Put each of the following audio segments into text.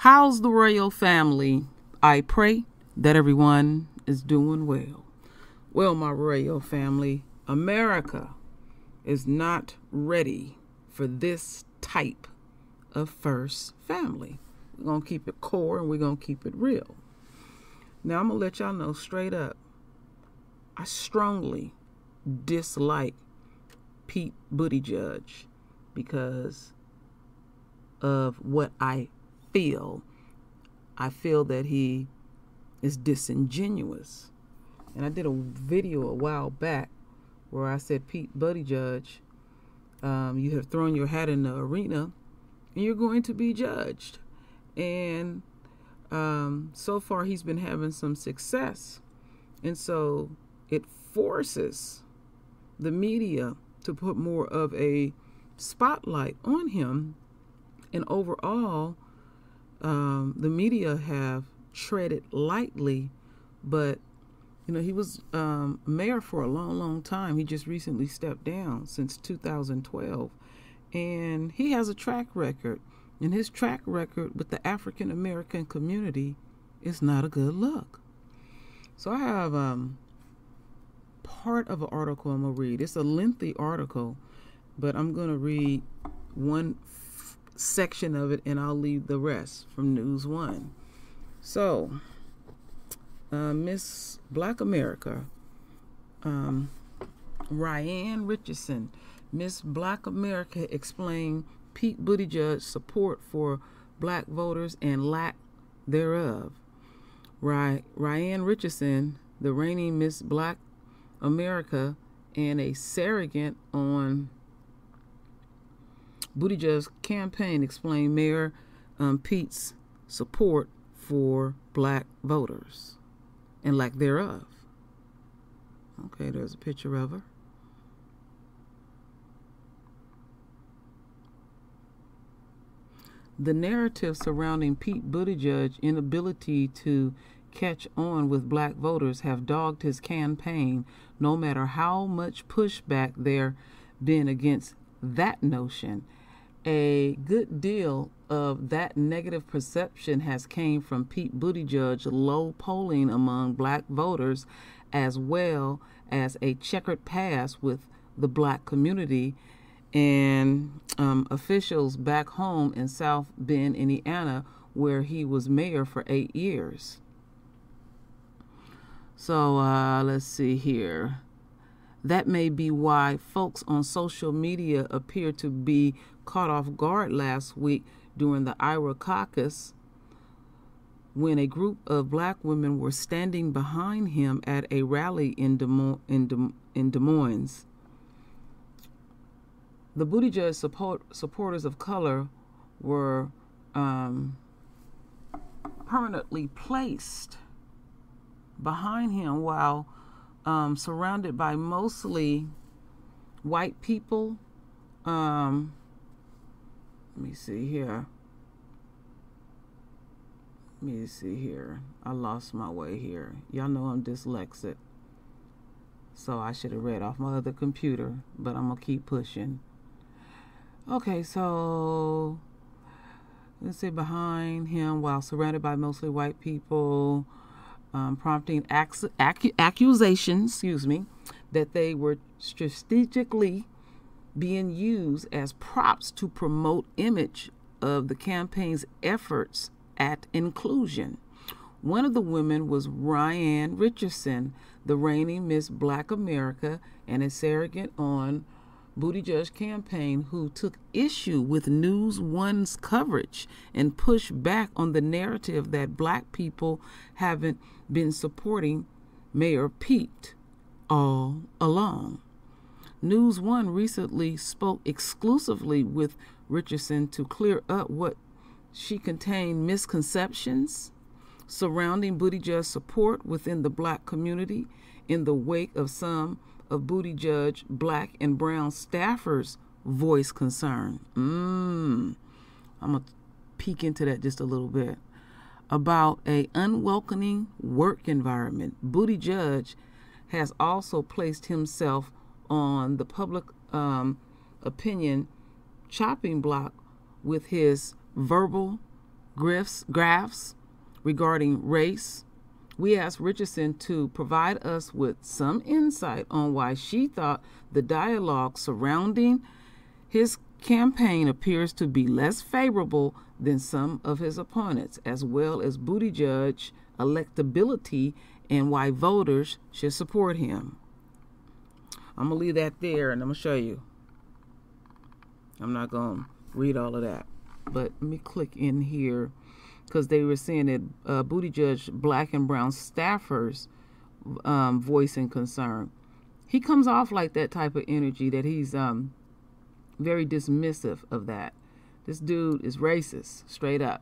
How's the royal family? I pray that everyone is doing well. Well, my royal family, America is not ready for this type of first family. We're going to keep it core and we're going to keep it real. Now, I'm going to let y'all know straight up, I strongly dislike Pete Buttigige because of what I feel. I feel that he is disingenuous. And I did a video a while back where I said, Pete Buttigige, you have thrown your hat in the arena and you're going to be judged. And so far he's been having some success. And so it forces the media to put more of a spotlight on him. And overall, the media have treaded lightly, but he was mayor for a long time. He just recently stepped down since 2012, and he has a track record, and his track record with the African American community is not a good look. So I have part of an article I'm gonna read. It's a lengthy article, but I'm gonna read one section of it and I'll leave the rest from News One. So Miss Black America, Ryan Richardson, Miss Black America explained Pete Buttigiege's support for black voters and lack thereof. Ryan Richardson, the reigning Miss Black America and a surrogate on Buttigiege's campaign, explained Mayor Pete's support for black voters and lack thereof. Okay, there's a picture of her. The narrative surrounding Pete Buttigiege's inability to catch on with black voters have dogged his campaign, no matter how much pushback there been against that notion. A good deal of that negative perception has came from Pete Buttigieg's low polling among black voters, as well as a checkered past with the black community and officials back home in South Bend, Indiana, where he was mayor for 8 years. So let's see here. That may be why folks on social media appear to be caught off guard last week during the Iowa caucus when a group of black women were standing behind him at a rally in Des Moines. The Buttigieg supporters of color were permanently placed behind him while surrounded by mostly white people. Let me see here. I lost my way here. Y'all know I'm dyslexic, so I should have read off my other computer, but I'm going to keep pushing. Okay, so let's say behind him while surrounded by mostly white people, prompting accusations, that they were strategically being used as props to promote image of the campaign's efforts at inclusion. One of the women was Ryan Richardson, the reigning Miss Black America and a surrogate on Buttigieg's campaign, who took issue with News One's coverage and pushed back on the narrative that black people haven't been supporting Mayor Pete all along. News One recently spoke exclusively with Richardson to clear up what she contained misconceptions surrounding Buttigieg's support within the black community in the wake of some of Buttigieg's black and brown staffers voice concern. I'm going to peek into that just a little bit. About a unwelcoming work environment, Buttigieg has also placed himself on the public opinion chopping block with his verbal graphs regarding race. We asked Richardson to provide us with some insight on why she thought the dialogue surrounding his campaign appears to be less favorable than some of his opponents, as well as Buttigige electability and why voters should support him. I'm going to leave that there and I'm going to show you. I'm not going to read all of that. But let me click in here because they were saying that Buttigige black and brown staffers voicing concern. He comes off like that type of energy that he's very dismissive of that. This dude is racist, straight up.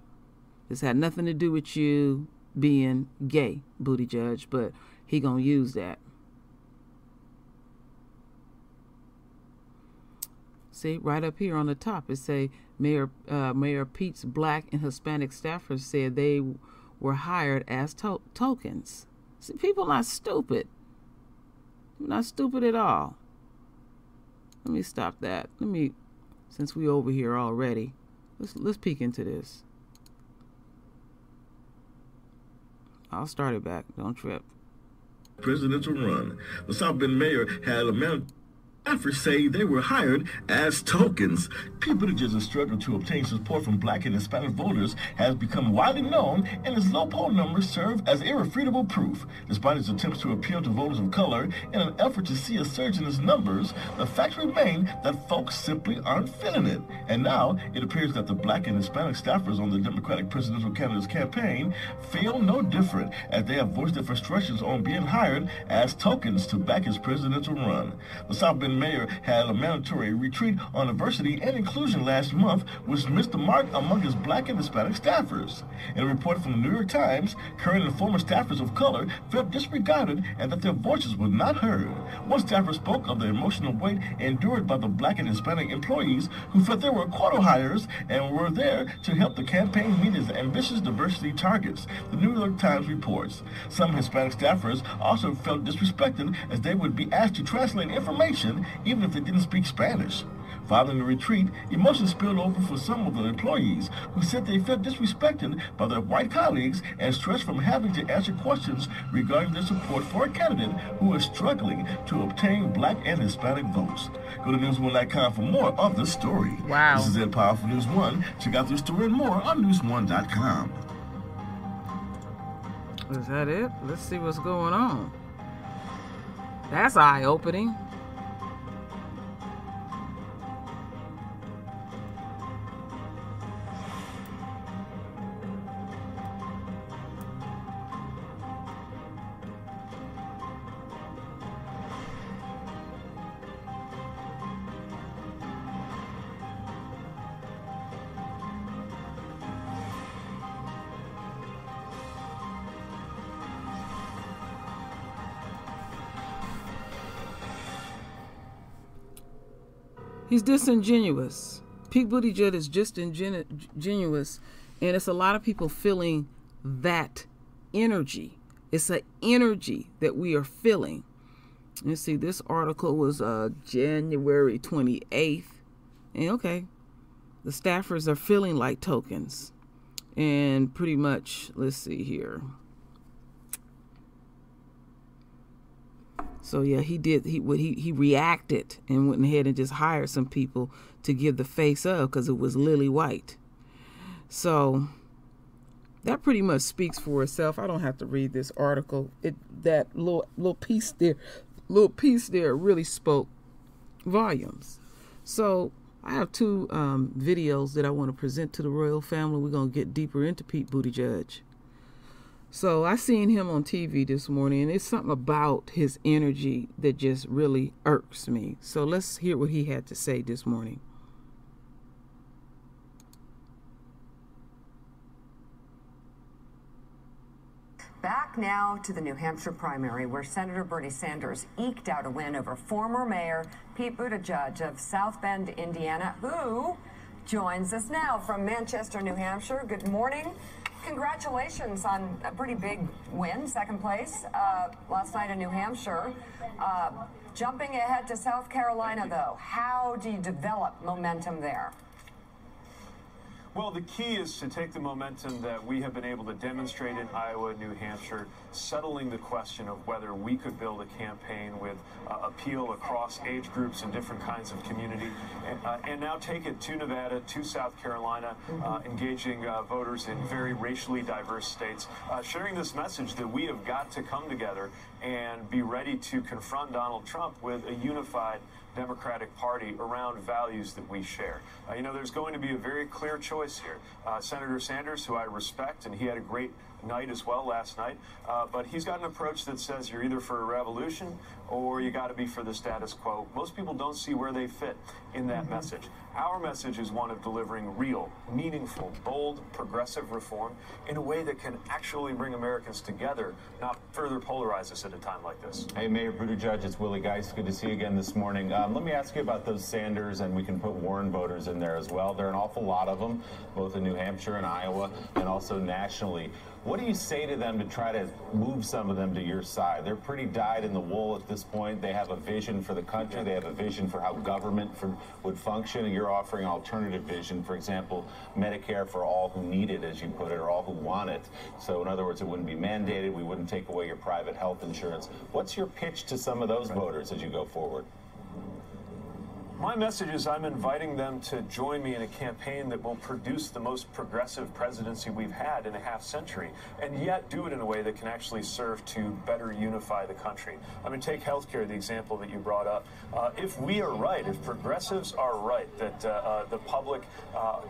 This had nothing to do with you being gay, Buttigige, but he gonna use that. See, right up here on the top, it say Mayor Pete's black and Hispanic staffers said they were hired as tokens. See, people not stupid. Not stupid at all. Let me stop that. Since we over here already, let's peek into this. I'll start it back. Don't trip. Presidential run. The South Bend mayor had a man. Staffers say they were hired as tokens. Pete Buttigige's struggle to obtain support from black and Hispanic voters has become widely known, and his low poll numbers serve as irrefutable proof. Despite his attempts to appeal to voters of color in an effort to see a surge in his numbers, the facts remain that folks simply aren't feeling it. And now it appears that the black and Hispanic staffers on the Democratic presidential candidate's campaign feel no different, as they have voiced their frustrations on being hired as tokens to back his presidential run. The South Bend mayor had a mandatory retreat on diversity and inclusion last month, which missed the mark among his black and Hispanic staffers. In a report from the New York Times, current and former staffers of color felt disregarded and that their voices were not heard. One staffer spoke of the emotional weight endured by the black and Hispanic employees who felt they were quota hires and were there to help the campaign meet its ambitious diversity targets, the New York Times reports. Some Hispanic staffers also felt disrespected as they would be asked to translate information even if they didn't speak Spanish. Following the retreat, emotions spilled over for some of the employees who said they felt disrespected by their white colleagues and stressed from having to answer questions regarding their support for a candidate who is struggling to obtain black and Hispanic votes. Go to newsone.com for more of the story. Wow. This is Ed Powell for News One. Check out this story and more on newsone.com. Is that it? Let's see what's going on. That's eye-opening. He's disingenuous. Pete Buttigiege is just disingenuous, and it's a lot of people feeling that energy. It's an energy that we are feeling. You see, this article was January 28th, and okay, the staffers are feeling like tokens, and pretty much, let's see here. So yeah, he reacted and went ahead and just hired some people to give the face up because it was lily white. So that pretty much speaks for itself. I don't have to read this article. That little piece there really spoke volumes. So I have two videos that I want to present to the royal family. We're gonna get deeper into Pete Buttigiege. So I seen him on TV this morning, and it's something about his energy that just really irks me. So let's hear what he had to say this morning. Back now to the New Hampshire primary, where Senator Bernie Sanders eked out a win over former Mayor Pete Buttigiege of South Bend, Indiana, who joins us now from Manchester, New Hampshire. Good morning. Congratulations on a pretty big win, second place last night in New Hampshire. Jumping ahead to South Carolina, though, how do you develop momentum there? Well, the key is to take the momentum that we have been able to demonstrate in Iowa and New Hampshire, settling the question of whether we could build a campaign with appeal across age groups and different kinds of community, and now take it to Nevada, to South Carolina, engaging voters in very racially diverse states, sharing this message that we have got to come together and be ready to confront Donald Trump with a unified Democratic Party around values that we share. You know, there's going to be a very clear choice here. Senator Sanders, who I respect, and he had a great night as well last night, but he's got an approach that says you're either for a revolution or you got to be for the status quo. Most people don't see where they fit in that message. Our message is one of delivering real, meaningful, bold, progressive reform in a way that can actually bring Americans together, not further polarize us at a time like this. Hey, Mayor Buttigige, it's Willie Geist. Good to see you again this morning. Let me ask you about those Sanders, and we can put Warren voters in there as well. There are an awful lot of them, both in New Hampshire and Iowa, and also nationally. What do you say to them to try to move some of them to your side? They're pretty dyed-in-the-wool at this point. They have a vision for the country. They have a vision for how government would function, and you're offering alternative vision. For example, Medicare for all who need it, as you put it, or all who want it. So in other words, it wouldn't be mandated. We wouldn't take away your private health insurance. What's your pitch to some of those voters as you go forward? My message is I'm inviting them to join me in a campaign that will produce the most progressive presidency we've had in a half century, and yet do it in a way that can actually serve to better unify the country. I mean, take healthcare, the example that you brought up. If we are right, if progressives are right, that the public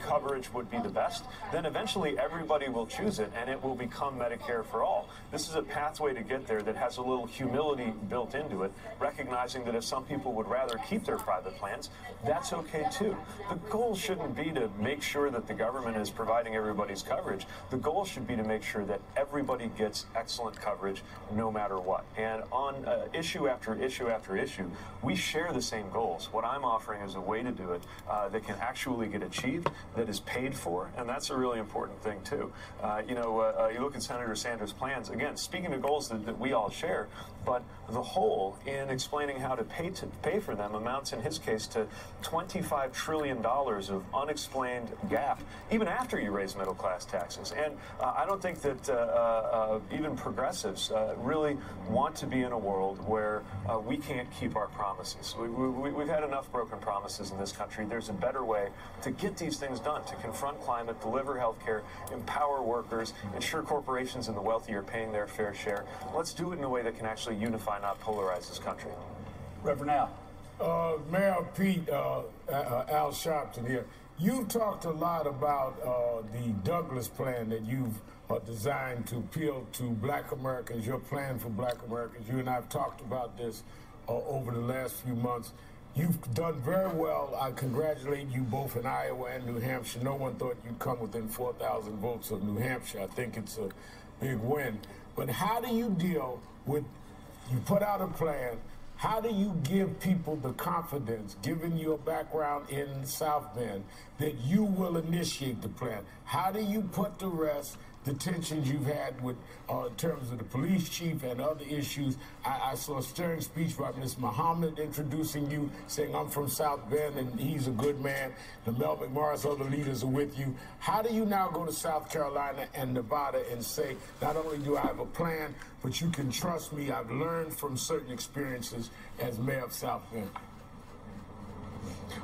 coverage would be the best, then eventually everybody will choose it, and it will become Medicare for all. This is a pathway to get there that has a little humility built into it, recognizing that if some people would rather keep their private plans, that's okay too. The goal shouldn't be to make sure that the government is providing everybody's coverage. The goal should be to make sure that everybody gets excellent coverage no matter what. And on issue after issue after issue, we share the same goals. What I'm offering is a way to do it that can actually get achieved, that is paid for, and that's a really important thing too. You look at Senator Sanders' plans, again, speaking of goals that we all share, but the whole in explaining how to pay for them amounts in his case to $25 trillion of unexplained gap, even after you raise middle-class taxes. And I don't think that even progressives really want to be in a world where we can't keep our promises. We've had enough broken promises in this country. There's a better way to get these things done, to confront climate, deliver health care, empower workers, ensure corporations and the wealthy are paying their fair share. Let's do it in a way that can actually unify, not polarize this country. Reverend Al. Mayor Pete, Al Sharpton here. You've talked a lot about the Douglas plan that you've designed to appeal to Black Americans, your plan for Black Americans. You and I have talked about this over the last few months. You've done very well. I congratulate you both in Iowa and New Hampshire. No one thought you'd come within 4,000 votes of New Hampshire. I think it's a big win. But how do you deal with, you put out a plan, how do you give people the confidence, given your background in South Bend, that you will initiate the plan? How do you put to rest the tensions you've had with, in terms of the police chief and other issues? I saw a stirring speech by Ms. Muhammad introducing you, saying, I'm from South Bend and he's a good man. The Mel McMorris, other leaders are with you. How do you now go to South Carolina and Nevada and say, not only do I have a plan, but you can trust me, I've learned from certain experiences as mayor of South Bend?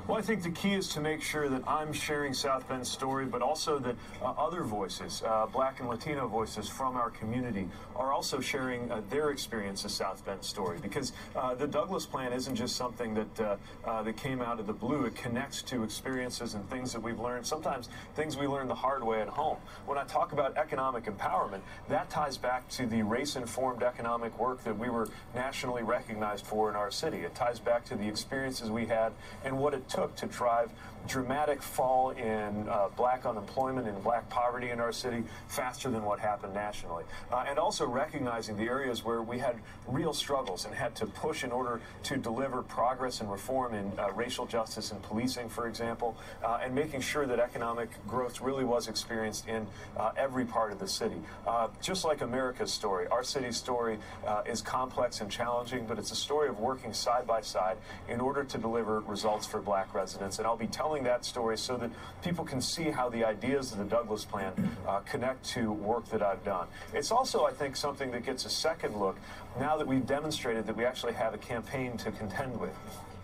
Well, I think the key is to make sure that I'm sharing South Bend's story, but also that other voices, Black and Latino voices from our community, are also sharing their experience of South Bend's story. Because the Douglas plan isn't just something that came out of the blue. It connects to experiences and things that we've learned, sometimes things we learned the hard way at home. When I talk about economic empowerment, that ties back to the race-informed economic work that we were nationally recognized for in our city. It ties back to the experiences we had and what it took to drive dramatic fall in Black unemployment and Black poverty in our city faster than what happened nationally. And also recognizing the areas where we had real struggles and had to push in order to deliver progress and reform in racial justice and policing, for example, and making sure that economic growth really was experienced in every part of the city. Just like America's story, our city's story is complex and challenging, but it's a story of working side by side in order to deliver results for Black residents. And I'll be telling telling that story so that people can see how the ideas of the Douglas plan connect to work that I've done. It's also, I think, something that gets a second look now that we've demonstrated that we actually have a campaign to contend with.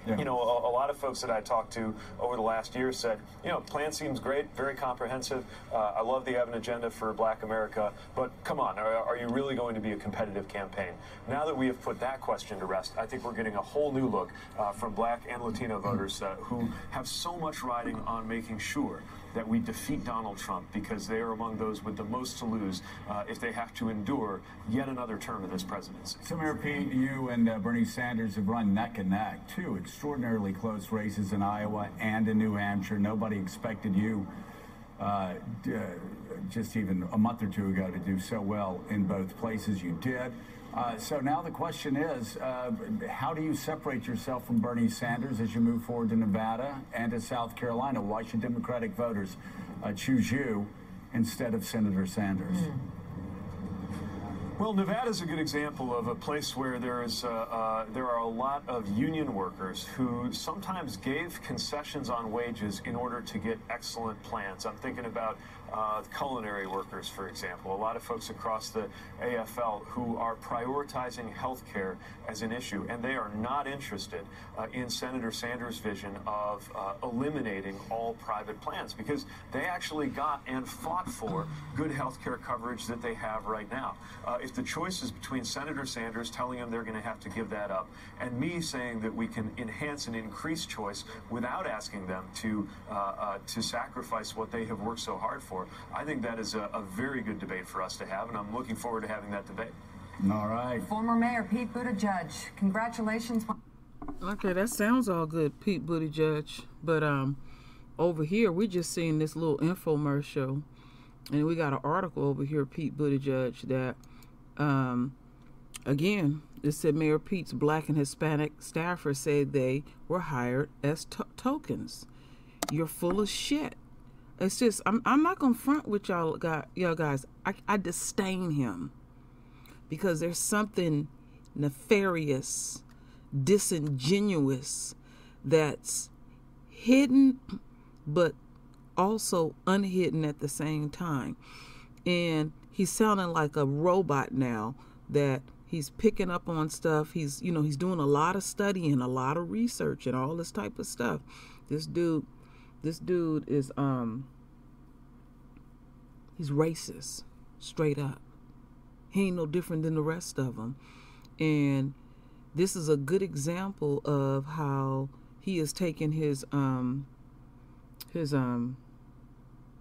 Yeah. You know, a lot of folks that I talked to over the last year said, you know, plan seems great, very comprehensive. I love the have an agenda for Black America, but come on, are you really going to be a competitive campaign? Now that we have put that question to rest, I think we're getting a whole new look from Black and Latino voters who have so much riding on making sure that we defeat Donald Trump, because they are among those with the most to lose if they have to endure yet another term of this presidency. So, Mayor Pete, you and Bernie Sanders have run neck and neck, two extraordinarily close races in Iowa and in New Hampshire. Nobody expected you just even a month or two ago to do so well in both places. You did. So now the question is, how do you separate yourself from Bernie Sanders as you move forward to Nevada and to South Carolina? Why should Democratic voters choose you instead of Senator Sanders? Well, Nevada is a good example of a place where there are a lot of union workers who sometimes gave concessions on wages in order to get excellent plans. I'm thinking about culinary workers, for example. A lot of folks across the AFL who are prioritizing health care as an issue, and they are not interested in Senator Sanders' vision of eliminating all private plans, because they actually got and fought for good health care coverage that they have right now. If the choice is between Senator Sanders telling them they're going to have to give that up, and me saying that we can enhance and increase choice without asking them to sacrifice what they have worked so hard for, I think that is a very good debate for us to have, and I'm looking forward to having that debate. All right. Former Mayor Pete Buttigieg, congratulations. Okay, that sounds all good, Pete Buttigieg. But over here, we just seen this little infomercial, and we got an article over here, Pete Buttigieg, that again, it said Mayor Pete's Black and Hispanic staffers said they were hired as tokens. You're full of shit. It's just, I'm not gonna front with y'all guys. I disdain him because there's something nefarious, disingenuous that's hidden but also unhidden at the same time. And he's sounding like a robot now, that he's picking up on stuff. He's doing a lot of studying, a lot of research and all this type of stuff. This dude is he's racist, straight up. He ain't no different than the rest of them. And this is a good example of how he is taking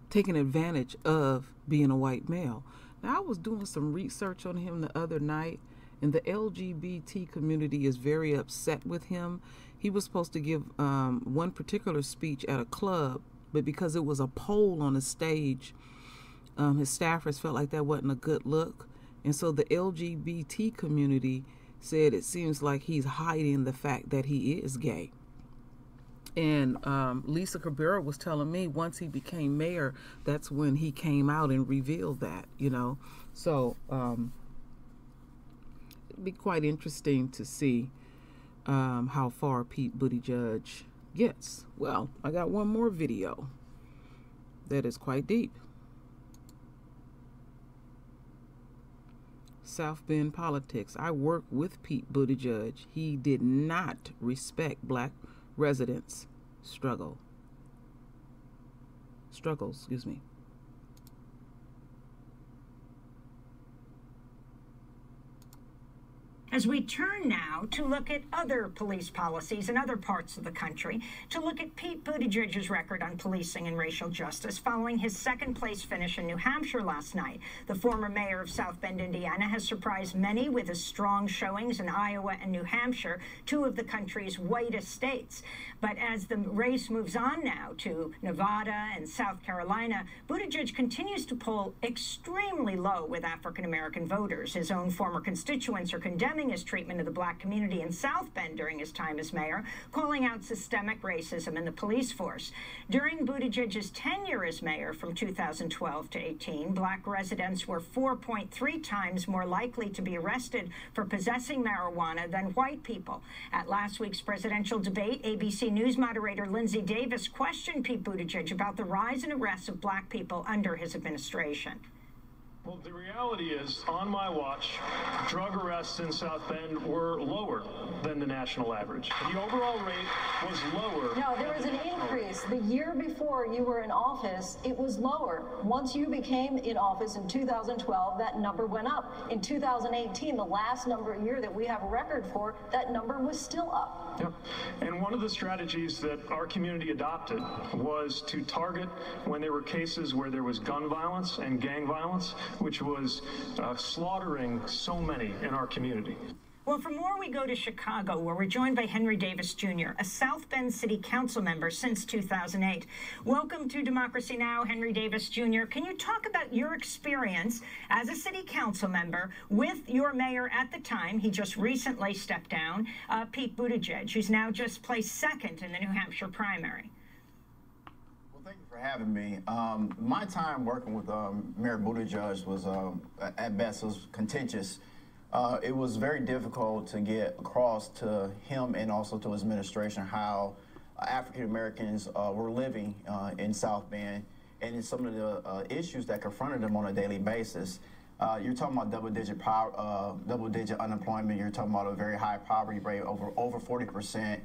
taking advantage of being a white male. Now, I was doing some research on him the other night, and the LGBT community is very upset with him. He was supposed to give one particular speech at a club, but because it was a pole on the stage, his staffers felt like that wasn't a good look. And so the LGBT community said it seems like he's hiding the fact that he is gay. And Lisa Cabrera was telling me once he became mayor, that's when he came out and revealed that, So it'd be quite interesting to see how far Pete Buttigieg gets. Well, I got one more video that is quite deep. South Bend politics. I work with Pete Buttigieg. He did not respect black residents' struggles. As we turn now to look at other police policies in other parts of the country, to look at Pete Buttigieg's record on policing and racial justice following his second-place finish in New Hampshire last night. The former mayor of South Bend, Indiana, has surprised many with his strong showings in Iowa and New Hampshire, two of the country's whitest states. But as the race moves on now to Nevada and South Carolina, Buttigieg continues to poll extremely low with African-American voters. His own former constituents are condemning condemning his treatment of the black community in South Bend during his time as mayor, calling out systemic racism in the police force. During Buttigieg's tenure as mayor from 2012 to 18, black residents were 4.3 times more likely to be arrested for possessing marijuana than white people. At last week's presidential debate, ABC News moderator Lindsay Davis questioned Pete Buttigieg about the rise in arrests of black people under his administration. Well, the reality is, on my watch, drug arrests in South Bend were lower than the national average. The overall rate was lower. No, there was an increase. The year before you were in office, it was lower. Once you became in office in 2012, that number went up. In 2018, the last year that we have a record for, that number was still up. Yep. And one of the strategies that our community adopted was to target when there were cases where there was gun violence and gang violence, which was slaughtering so many in our community. Well, for more, we go to Chicago, where we're joined by Henry Davis Jr., a South Bend City Council member since 2008. Welcome to Democracy Now!, Henry Davis Jr. Can you talk about your experience as a city council member with your mayor at the time? He just recently stepped down, Pete Buttigieg, who's now just placed second in the New Hampshire primary. Thank you for having me. My time working with Mayor Buttigieg was, at best, was contentious. It was very difficult to get across to him and also to his administration how African Americans were living in South Bend and in some of the issues that confronted them on a daily basis. You're talking about double-digit unemployment. You're talking about a very high poverty rate, over 40%.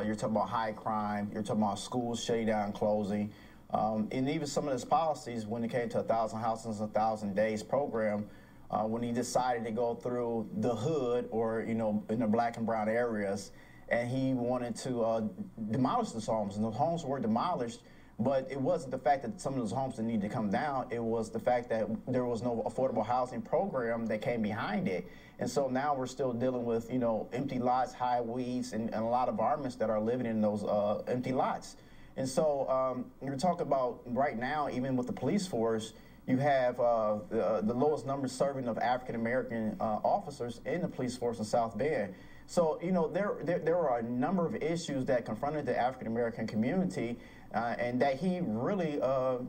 You're talking about high crime. You're talking about schools shutting down, closing. And even some of his policies, when it came to 1,000 houses, 1,000 days program, when he decided to go through the hood or, you know, in the black and brown areas, and he wanted to demolish those homes. And those homes were demolished, but it wasn't the fact that some of those homes didn't need to come down. It was the fact that there was no affordable housing program that came behind it. And so now we're still dealing with, you know, empty lots, high weeds, and a lot of varmints that are living in those empty lots. And so you're talking about right now, even with the police force, you have the lowest number serving of African-American officers in the police force in South Bend. So, you know, there are a number of issues that confronted the African-American community and that he really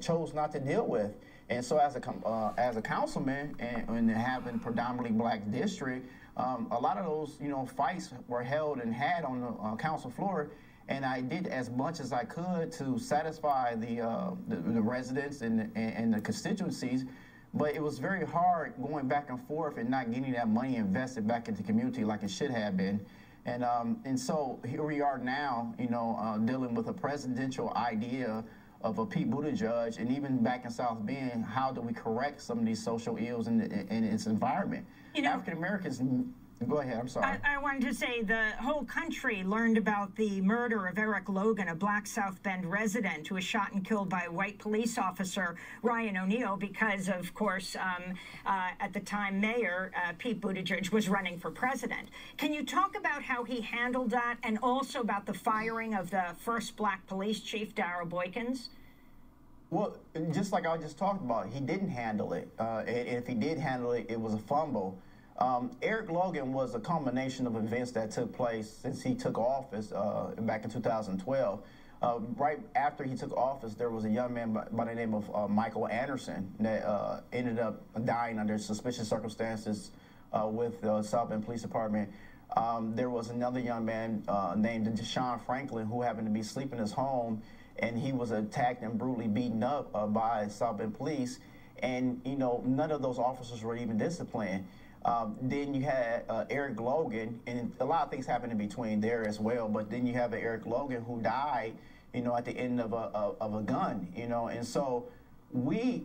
chose not to deal with. And so as a councilman and having a predominantly black district, a lot of those, you know, fights were held and had on the council floor. And I did as much as I could to satisfy the residents and the constituencies, but it was very hard going back and forth and not getting that money invested back into the community like it should have been. And so here we are now, you know, dealing with a presidential idea of a Pete Buttigieg, and even back in South Bend, how do we correct some of these social ills in its environment? You know, African Americans. Go ahead, I'm sorry. I wanted to say the whole country learned about the murder of Eric Logan, a black South Bend resident who was shot and killed by a white police officer, Ryan O'Neal, because, of course, at the time, Mayor Pete Buttigieg was running for president. Can you talk about how he handled that and also about the firing of the first black police chief, Darrell Boykins? Well, just like I just talked about, he didn't handle it. And if he did handle it, it was a fumble. Eric Logan was a combination of events that took place since he took office back in 2012. Right after he took office, there was a young man by the name of Michael Anderson that ended up dying under suspicious circumstances with the South Bend Police Department. There was another young man named Deshaun Franklin who happened to be sleeping in his home, and he was attacked and brutally beaten up by South Bend Police. And, you know, none of those officers were even disciplined. Then you had Eric Logan, and a lot of things happened in between there as well. But then you have Eric Logan who died, you know, at the end of a gun, you know. And so we,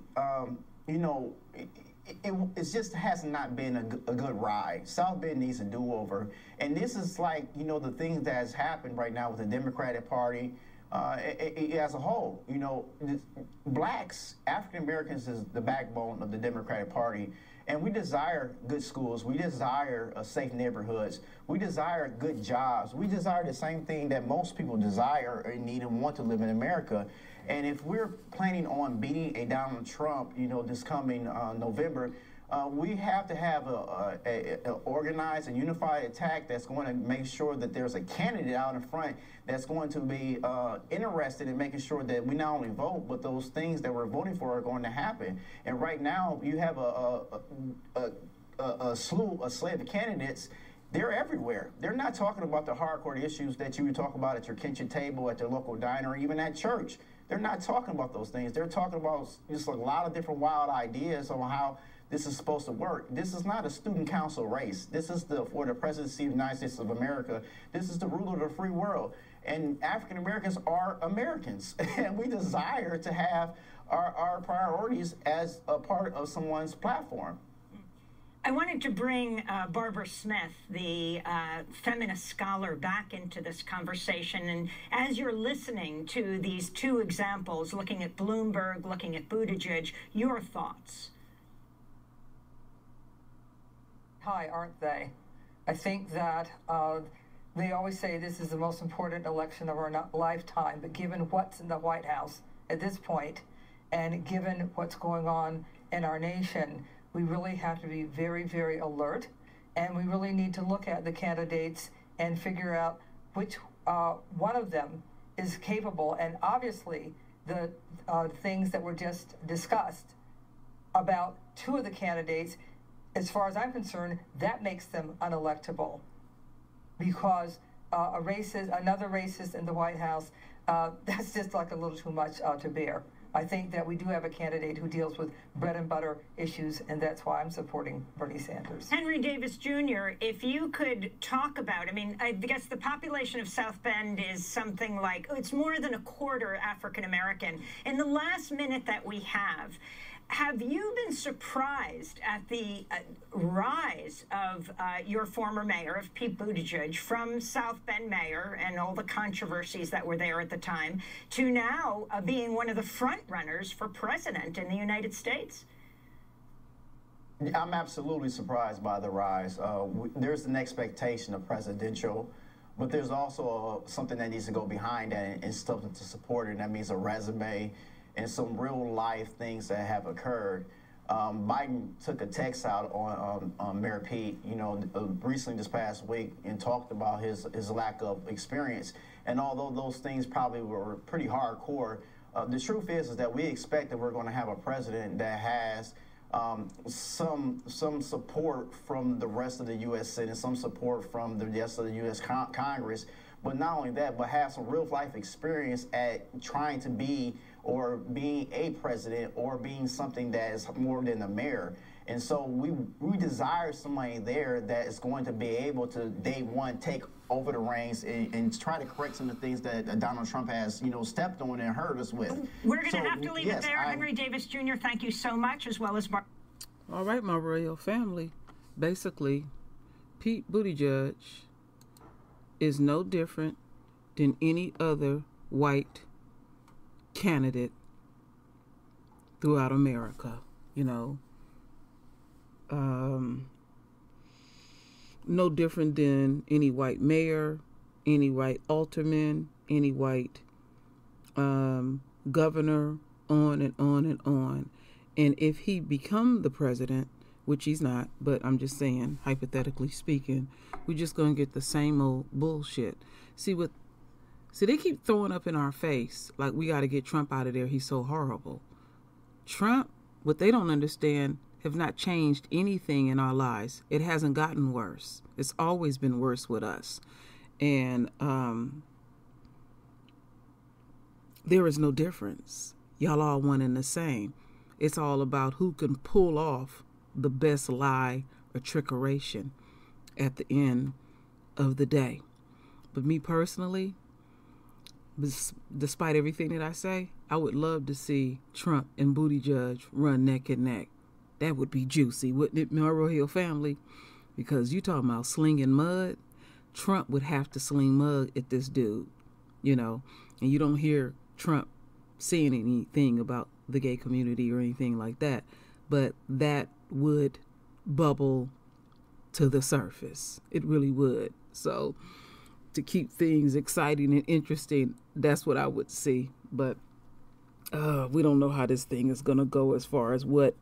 you know, it just has not been a good ride. South Bend needs a do-over. And this is like, you know, the thing that has happened right now with the Democratic Party as a whole. You know, blacks, African Americans is the backbone of the Democratic Party. And we desire good schools. We desire safe neighborhoods. We desire good jobs. We desire the same thing that most people desire and need and want to live in America. And if we're planning on beating a Donald Trump, you know, this coming November, We have to have a organized and unified attack that's going to make sure that there's a candidate out in front that's going to be interested in making sure that we not only vote, but those things that we're voting for are going to happen. And right now, you have a slate of candidates. They're everywhere. They're not talking about the hardcore issues that you would talk about at your kitchen table, at your local diner, or even at church. They're not talking about those things. They're talking about just a lot of different wild ideas on how this is supposed to work. This is not a student council race. This is for the presidency of the United States of America. This is the ruler of the free world. And African Americans are Americans. And we desire to have our priorities as a part of someone's platform. I wanted to bring Barbara Smith, the feminist scholar, back into this conversation. And as you're listening to these two examples, looking at Bloomberg, looking at Buttigieg, your thoughts? High, aren't they? I think that they always say this is the most important election of our lifetime, but given what's in the White House at this point, and given what's going on in our nation, we really have to be very, very alert, and we really need to look at the candidates and figure out which one of them is capable. And obviously, the things that were just discussed about two of the candidates, as far as I'm concerned, that makes them unelectable, because another racist in the White House, that's just like a little too much to bear. I think that we do have a candidate who deals with bread and butter issues, and that's why I'm supporting Bernie Sanders. Henry Davis Jr., if you could talk about, I mean, I guess the population of South Bend is something like, it's more than a quarter African American. In the last minute that we have you been surprised at the rise of your former mayor, of Pete Buttigieg, from South Bend mayor and all the controversies that were there at the time, to now being one of the front runners for president in the United States? I'm absolutely surprised by the rise. There's an expectation of presidential, but there's also something that needs to go behind that and something to support it. And that means a resume and some real life things that have occurred. Biden took a text out on Mayor Pete, recently this past week, and talked about his lack of experience. And although those things probably were pretty hardcore, the truth is that we expect that we're going to have a president that has some support from the rest of the U.S. Senate, some support from the rest of the U.S. Congress, but not only that, but have some real life experience at trying to be or being a president or being something that is more than a mayor. And so we desire somebody there that is going to be able to, day one, take over the reins and try to correct some of the things that Donald Trump has, stepped on and hurt us with. We're going to have to leave it there. Henry Davis Jr., thank you so much, as well as All right, my royal family. Basically, Pete Buttigieg is no different than any other white candidate throughout America, no different than any white mayor, any white alderman, any white governor, on and on and on. And if he become the president, which he's not, but I'm just saying, hypothetically speaking, we're just going to get the same old bullshit. See, they keep throwing up in our face like we got to get Trump out of there. He's so horrible. Trump, what they don't understand, have not changed anything in our lives. It hasn't gotten worse. It's always been worse with us. And there is no difference. Y'all all one and the same. It's all about who can pull off the best lie or trickeration at the end of the day. But me personally, despite everything that I say, I would love to see Trump and Buttigieg run neck and neck. That would be juicy, wouldn't it, my royal family? Because you talking about slinging mud, Trump would have to sling mud at this dude, and you don't hear Trump saying anything about the gay community or anything like that, but that would bubble to the surface. It really would. So to keep things exciting and interesting, that's what I would see. But we don't know how this thing is going to go as far as what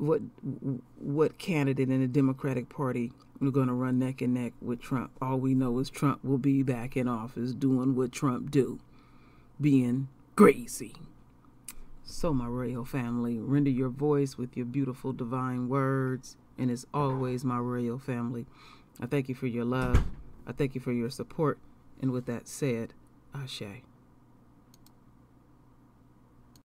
what candidate in the Democratic Party are going to run neck and neck with Trump. All we know is Trump will be back in office doing what Trump do, being crazy. So, my royal family, render your voice with your beautiful divine words. And as always, my royal family, I thank you for your love. I thank you for your support. And with that said, Ashe.